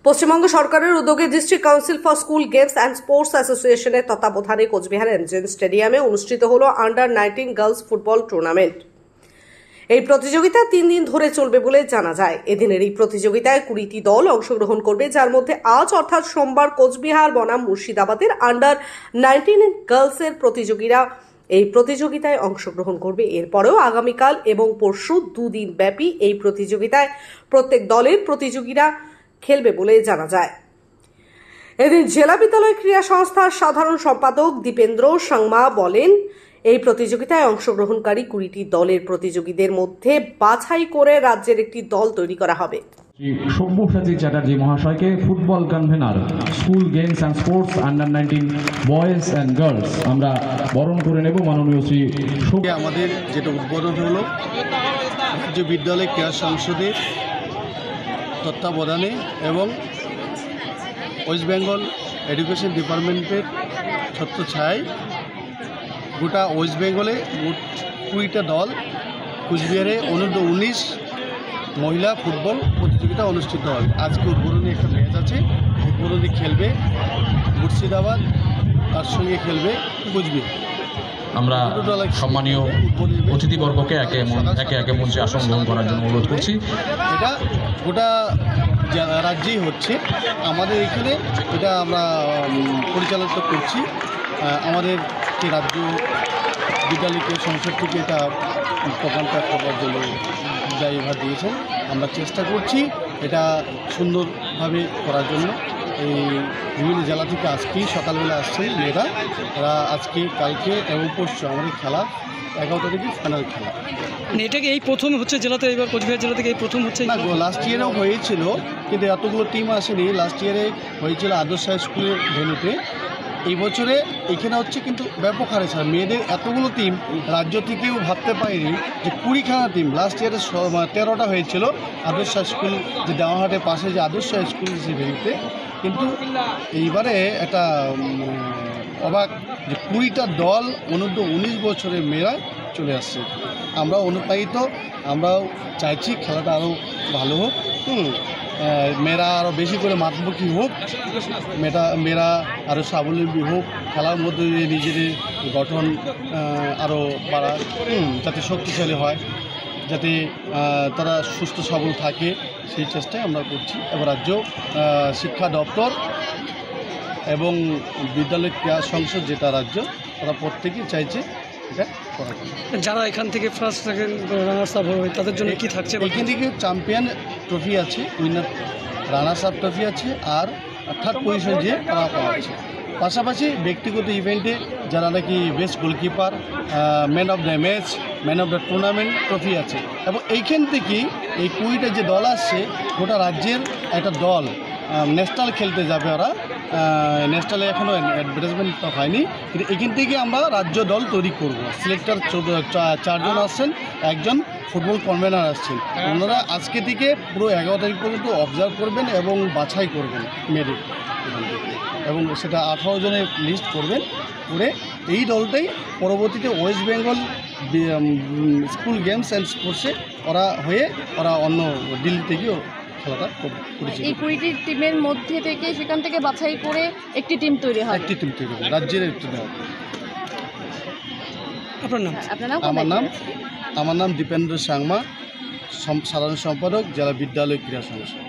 পশ্চিমবঙ্গ সরকারের উদ্যোগে district council for school games and sports অ্যাসোসিয়েশনের তত্ত্বাবধানে কোচবিহার এনজেন স্টেডিয়ামে অনুষ্ঠিত হলো আন্ডার-19 গার্লস ফুটবল টুর্নামেন্ট। এই প্রতিযোগিতা 3 দিন ধরে চলবে বলে জানা যায়। এদিনের এই প্রতিযোগিতায় 20টি দল অংশগ্রহণ করবে, যার মধ্যে আজ অর্থাৎ সোমবার কোচবিহার বনাম মুর্শিদাবাদের আন্ডার-19 গার্লসের প্রতিযোগীরা এই প্রতিযোগিতায় অংশগ্রহণ করবে। এরপরেও আগামীকাল এবং পরশু 2 দিন ব্যাপী এই প্রতিযোগিতায় প্রত্যেক দলের প্রতিযোগীরা খেলবে বলে জানা যায়। এদিন জেলা বিদ্যালয় ক্রীড়া সংস্থার সাধারণ সম্পাদক দীপেন্দ্র সাংমা বলেন, এই প্রতিযোগিতায় অংশগ্রহণকারী 20টি দলের প্রতিযোগীদের মধ্যে বাছাই করে রাজ্যের একটি দল তৈরি করা হবে। সব্যসাচী চ্যাটার্জি মহাশয়কে football convener school games and sports under nineteen boys and girls আমরা বরণ করে নেব। মাননীয় শ্রী আমাদের যেটা উদ্বোধন হলো রাজ্য বিদ্যালয় ক্রীড়া সংসদের তত্ত্বাবধানে এবং ওয়েস্ট বেঙ্গল এডুকেশন ডিপার্টমেন্টের ছত্রছায়ায় গোটা ওয়েস্ট বেঙ্গলে মোট 20টা দল কুচবিহারে অনূর্ধ্ব-19 মহিলা ফুটবল প্রতিযোগিতা অনুষ্ঠিত হবে। আজকে উদ্বোধনী একটা ম্যাচ আছে, উদ্বোধনী খেলবে মুর্শিদাবাদ, তার সঙ্গে খেলবে কুচবিহার। আমরা সম্মানীয় অতিথিবর্গকে একে একে মঞ্চে আসন গ্রহণ করার জন্য অনুরোধ করছি। এটা গোটা রাজ্যেই হচ্ছে, আমাদের এখানে এটা আমরা পরিচালিত করছি। আমাদের যে রাজ্য বিদ্যালয় সংসদ থেকে এটা প্রোগ্রামটা করার জন্য দায়ভার দিয়েছেন। আমরা চেষ্টা করছি এটা সুন্দরভাবে করার জন্য। এই বিভিন্ন জেলা থেকে আজকেই সকালবেলা আসছে মেয়েরা, তারা আজকে কালকে এবং পরশু আমাদের খেলা 11 তারিখে ফাইনাল খেলা। এটাকে এই প্রথম হচ্ছে জেলাতে, এবার কোচবিহার জেলা থেকে এই প্রথম হচ্ছে না, লাস্ট ইয়ারেও হয়েছিল কিন্তু এতগুলো টিম আসেনি। লাস্ট ইয়ারে হয়েছিল আদর্শ হাই স্কুলের ভেন্যুতে। এই বছরে এখানে হচ্ছে কিন্তু ব্যাপক হারে ছাড়া মেয়েদের এতগুলো টিম রাজ্য থেকেও ভাবতে পারিনি যে 20খানা টিম। লাস্ট ইয়ারে 13টা হয়েছিল আদর্শ হাই স্কুল, যে দেওয়াহাটের পাশে যে আদর্শ হাই স্কুল সে ভেন্যুতে। কিন্তু এইবারে একটা অবাক যে 20টা দল অনূর্ধ্ব-19 বছরের মেয়েরা চলে আসছে। আমরা অনুপ্রাণিত, আমরাও চাইছি খেলাটা আরও ভালো হোক, মেয়েরা আরও বেশি করে মাতমুখী হোক, মেয়েরা আরও স্বাবলম্বী হোক, খেলার মধ্যে দিয়ে নিজেদের গঠন আরও বাড়ায়, যাতে শক্তিশালী হয়, যাতে তারা সুস্থ সবল থাকে, সেই চেষ্টাই আমরা করছি। এবার রাজ্য শিক্ষা দপ্তর এবং বিদ্যালয় ক্রীড়া সংসদ যেটা রাজ্য, তারা প্রত্যেকেই চাইছে এটা করার জন্য। যারা এখান থেকে ফার্স্ট সেকেন্ড রানার্স আপ হবে তাদের জন্য কি থাকছে? এখান থেকে চ্যাম্পিয়ন ট্রফি আছে, উইনার রানার্স আপ ট্রফি আছে, আর থার্ড পজিশন যে তারা পাওয়া আছে। পাশাপাশি ব্যক্তিগত ইভেন্টে যারা নাকি best goalkeeper, man of the match, man of the tournament trophy আছে। এবং এইখান থেকেই এই 20টা যে দল আসছে, গোটা রাজ্যের একটা দল ন্যাশনাল খেলতে যাবে। ওরা ন্যাশনালে এখনও অ্যাডভার্টাইজমেন্ট হয়নি, কিন্তু এখান থেকে আমরা রাজ্য দল তৈরি করব। সিলেক্টর 4 জন আসছেন, একজন ফুটবল কনভেনার আসছেন। ওনারা আজকে থেকে পুরো 11 তারিখ পর্যন্ত অবজার্ভ করবেন এবং বাছাই করবেন মেরিট এখান থেকে, এবং সেটা 18 জনের লিস্ট করবেন করে এই দলটাই পরবর্তীতে West Bengal school games and স্পোর্টসে ওরা অন্য দিল্লি থেকেও খেলাটা করেছে। এই 20টি টিমের মধ্যে থেকে সেখান থেকে বাছাই করে একটি টিম তৈরি হয়, একটি টিম তৈরি হবে, রাজ্যের একটি দল। আপনার নাম? আমার নাম দীপেন্দ্র সাংমা, সাধারণ সম্পাদক জেলা বিদ্যালয় ক্রীড়া সংসদ।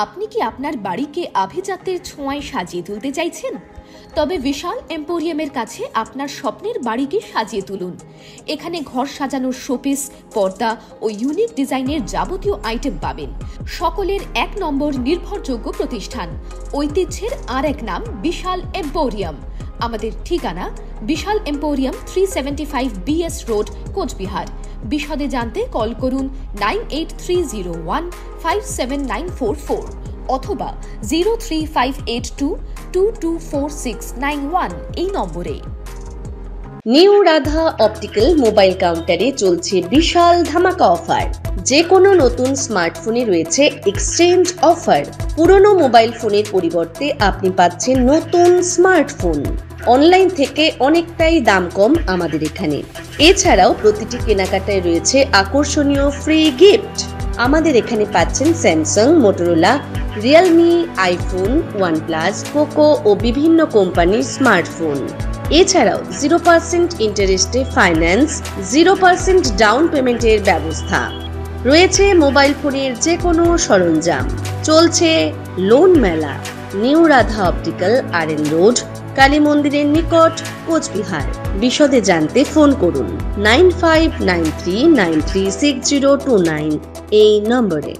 আপনি কি আপনার বাড়িকে আভিজাত্যের ছোঁয়ায় সাজিয়ে তুলতে চাইছেন? তবে বিশাল এম্পোরিয়ামের কাছে আপনার স্বপ্নের বাড়িকে সাজিয়ে তুলুন। এখানে ঘর সাজানোর শোপিস, পর্দা ও ইউনিক ডিজাইনের যাবতীয় আইটেম পাবেন। সকলের 1 নম্বর নির্ভরযোগ্য প্রতিষ্ঠান, ঐতিহ্যের আর এক নাম বিশাল এম্পোরিয়াম। আমাদের ঠিকানা বিশাল এম্পোরিয়াম, 375 BS রোড, কোচবিহার। বিশদে জানতে কল করুন 9830157944 অথবা 03582224691 এই নম্বরে। নিউ রাধা অপটিক্যাল মোবাইল কাউন্টারে চলছে বিশাল ধামাকা অফার। যে কোনো নতুন স্মার্টফোনে রয়েছে এক্সচেঞ্জ অফার। পুরনো মোবাইল ফোনের পরিবর্তে আপনি পাচ্ছেন নতুন স্মার্টফোন। অনলাইন থেকে অনেকটাই দাম কম আমাদের এখানে। এছাড়াও প্রতিটি কেনাকাটায় রয়েছে আকর্ষণীয় ফ্রি গিফট। আমাদের এখানে পাচ্ছেন Samsung, Motorola, Realme, iPhone, OnePlus, Poco ও বিভিন্ন কোম্পানির স্মার্টফোন। এছাড়াও 0% ইন্টারেস্টে ফাইন্যান্স, 0% ডাউন পেমেন্টের ব্যবস্থা রয়েছে। মোবাইল ফোনের যে কোনো সরঞ্জাম। চলছে লোন মেলা। New Radha optical, RN road, Kali মন্দিরের নিকট, কোচবিহার। বিশদে জানতে ফোন করুন 9593936029 এই নম্বরে।